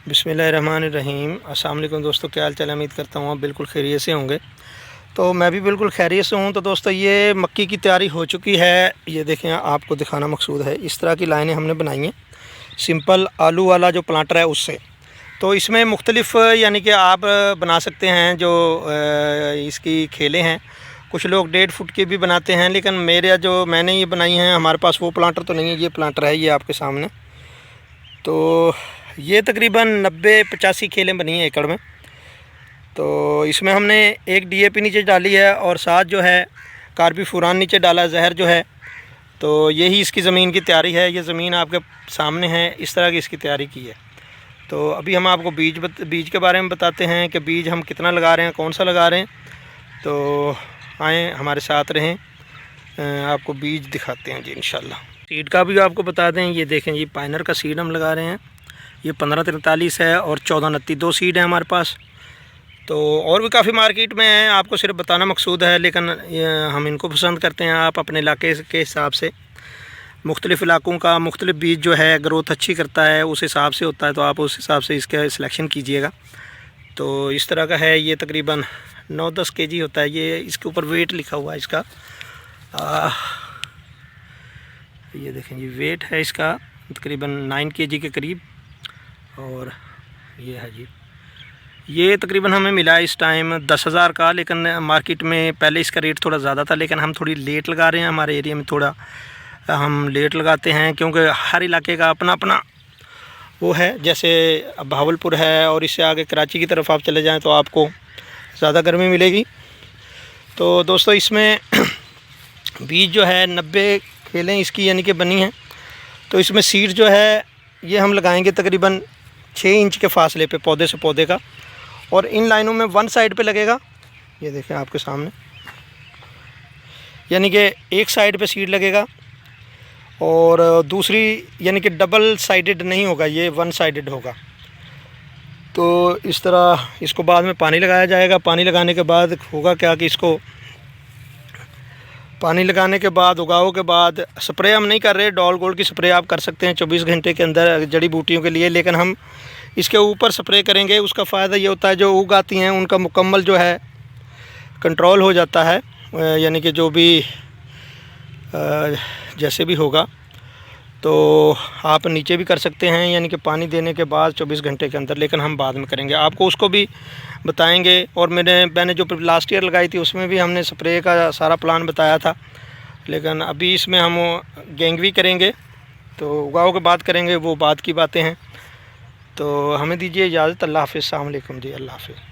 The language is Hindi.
बिस्मिल्लाहिर्रहमानिर्रहीम। अस्सलाम वालेकुम दोस्तों, क्या हाल चाल है? उम्मीद करता हूँ आप बिल्कुल खैरियत से होंगे। तो मैं भी बिल्कुल खैरियत से हूँ। तो दोस्तों, ये मक्की की तैयारी हो चुकी है। ये देखें, आपको दिखाना मकसूद है। इस तरह की लाइनें हमने बनाई हैं सिंपल आलू वाला जो प्लांटर है उससे। तो इसमें मुख्तलिफ़ यानी कि आप बना सकते हैं जो इसकी खेलें हैं। कुछ लोग 1.5 फुट की भी बनाते हैं, लेकिन मैंने ये बनाई हैं, हमारे पास वो प्लांटर तो नहीं है। ये प्लांटर है, ये आपके सामने। तो ये तकरीबन 90-85 खेलें बनी हैं एकड़ में। तो इसमें हमने एक DAP नीचे डाली है और साथ जो है कार्बोफ्यूरान नीचे डाला, जहर जो है। तो यही इसकी ज़मीन की तैयारी है। ये ज़मीन आपके सामने है, इस तरह की इसकी तैयारी की है। तो अभी हम आपको बीज के बारे में बताते हैं कि बीज हम कितना लगा रहे हैं, कौन सा लगा रहे हैं। तो आएँ हमारे साथ रहें, आपको बीज दिखाते हैं जी इंशाल्लाह। सीड का भी आपको बता दें, ये देखें, ये पाइनर का सीड हम लगा रहे हैं। ये 1543 है और 1429 2 सीड है हमारे पास। तो और भी काफ़ी मार्केट में हैं, आपको सिर्फ बताना मकसूद है, लेकिन हम इनको पसंद करते हैं। आप अपने इलाके के हिसाब से मुख्तलिफ़ इलाकों का मुख्तलिफ बीज जो है ग्रोथ अच्छी करता है, उस हिसाब से होता है। तो आप उस हिसाब से इसका सिलेक्शन कीजिएगा। तो इस तरह का है। ये तकरीबन 9-10 kg होता है। ये इसके ऊपर वेट लिखा हुआ है इसका। ये देखें, ये वेट है इसका तकरीबन 9 kg के करीब। और ये है जी, ये तकरीबन हमें मिला इस टाइम 10,000 का। लेकिन मार्केट में पहले इसका रेट थोड़ा ज़्यादा था, लेकिन हम थोड़ी लेट लगा रहे हैं। हमारे एरिया में थोड़ा हम लेट लगाते हैं, क्योंकि हर इलाके का अपना अपना वो है। जैसे बहावलपुर है और इससे आगे कराची की तरफ आप चले जाएं तो आपको ज़्यादा गर्मी मिलेगी। तो दोस्तों, इसमें बीज जो है 90 खेलें इसकी यानी कि बनी हैं। तो इसमें सीड जो है ये हम लगाएंगे तकरीबन 6 इंच के फासले पे पौधे से पौधे का। और इन लाइनों में वन साइड पे लगेगा। ये देखें आपके सामने, यानी कि एक साइड पे सीड लगेगा और दूसरी यानी कि डबल साइडेड नहीं होगा, ये वन साइडेड होगा। तो इस तरह इसको बाद में पानी लगाया जाएगा। पानी लगाने के बाद होगा क्या कि इसको पानी लगाने के बाद उगाओ के बाद स्प्रे हम नहीं कर रहे। डॉल गोल्ड की स्प्रे आप कर सकते हैं 24 घंटे के अंदर जड़ी बूटियों के लिए, लेकिन हम इसके ऊपर स्प्रे करेंगे। उसका फ़ायदा ये होता है जो उगाती हैं उनका मुकम्मल जो है कंट्रोल हो जाता है, यानी कि जो भी जैसे भी होगा। तो आप नीचे भी कर सकते हैं, यानी कि पानी देने के बाद 24 घंटे के अंदर, लेकिन हम बाद में करेंगे, आपको उसको भी बताएंगे। और मैंने जो लास्ट ईयर लगाई थी उसमें भी हमने स्प्रे का सारा प्लान बताया था, लेकिन अभी इसमें हम गेंगवी करेंगे। तो उगाओ के बाद करेंगे, वो बाद की बातें हैं। तो हमें दीजिए इजाज़त। अल्लाह हाफ़िज़। अस्सलाम वालेकुम जी, अल्लाह हाफ़िज़।